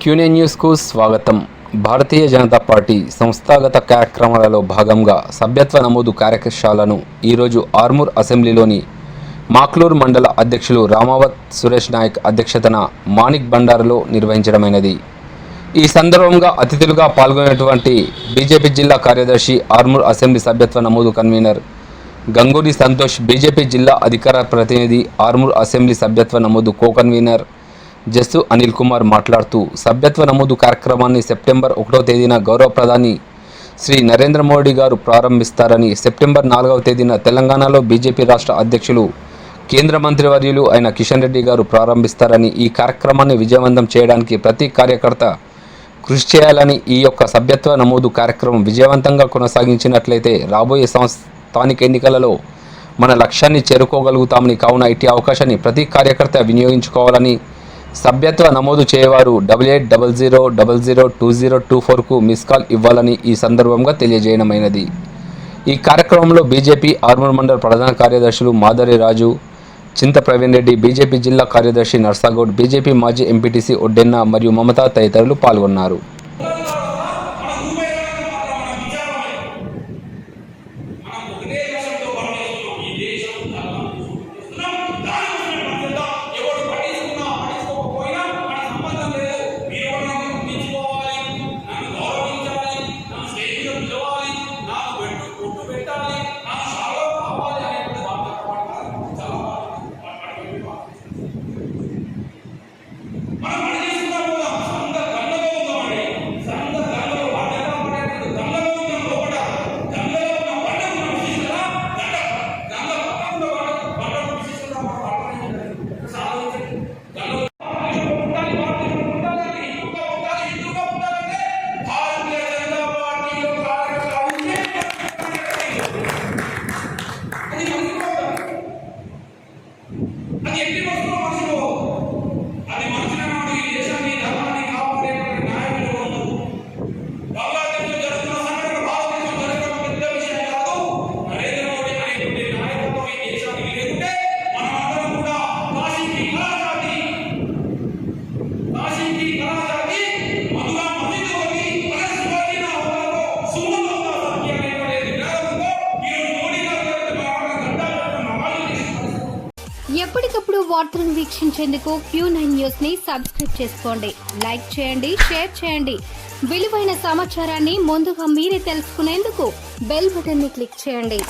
క్యూనే న్యూస్కు స్వాగతం. భారతీయ జనతా పార్టీ సంస్థాగత కార్యక్రమాలలో భాగంగా సభ్యత్వ నమోదు కార్యశాలను ఈరోజు ఆర్మూర్ అసెంబ్లీలోని మాక్లూర్ మండల అధ్యక్షులు రామావత్ సురేష్ నాయక్ అధ్యక్షతన మాణిక్ బండారులో నిర్వహించడమైనది. ఈ సందర్భంగా అతిథులుగా పాల్గొనేటువంటి బీజేపీ జిల్లా కార్యదర్శి, ఆర్మూర్ అసెంబ్లీ సభ్యత్వ నమోదు కన్వీనర్ గంగూరి సంతోష్, బీజేపీ జిల్లా అధికార ప్రతినిధి, ఆర్మూర్ అసెంబ్లీ సభ్యత్వ నమోదు కో కన్వీనర్ జస్సు అనిల్ కుమార్ మాట్లాడుతూ సభ్యత్వ నమోదు కార్యక్రమాన్ని సెప్టెంబర్ 1వ తేదీన గౌరవ ప్రధాని శ్రీ నరేంద్ర మోడీ గారు ప్రారంభిస్తారని, సెప్టెంబర్ 4వ తేదీన తెలంగాణలో బీజేపీ రాష్ట్ర అధ్యక్షులు, కేంద్ర మంత్రివర్యులు అయిన కిషన్ రెడ్డి గారు ప్రారంభిస్తారని, ఈ కార్యక్రమాన్ని విజయవంతం చేయడానికి ప్రతి కార్యకర్త కృషి చేయాలని, ఈ యొక్క సభ్యత్వ నమోదు కార్యక్రమం విజయవంతంగా కొనసాగించినట్లయితే రాబోయే స్థానిక ఎన్నికలలో మన లక్ష్యాన్ని చేరుకోగలుగుతామని, కావున ఇట్టి అవకాశాన్ని ప్రతి కార్యకర్త వినియోగించుకోవాలని, సభ్యత్వ నమోదు చేయవారు 8800002024కు మిస్ కాల్ ఇవ్వాలని ఈ సందర్భంగా తెలియజేయడమైనది. ఈ కార్యక్రమంలో బీజేపీ ఆర్మూర్ మండల ప్రధాన కార్యదర్శులు మాదరి రాజు, చింత ప్రవీణ్ రెడ్డి, బీజేపీ జిల్లా కార్యదర్శి నర్సాగౌడ్, బీజేపీ మాజీ ఎంపీటీసీ ఒడ్డెన్న మరియు మమత తదితరులు పాల్గొన్నారు. ఎప్పటికప్పుడు వార్తలను వీక్షించేందుకు Q9 న్యూస్ ని సబ్స్క్రైబ్ చేసుకోండి, లైక్ చేయండి, షేర్ చేయండి. విలువైన సమాచారాన్ని ముందుగా మీరే తెలుసుకునేందుకు బెల్ బటన్ ని క్లిక్ చేయండి.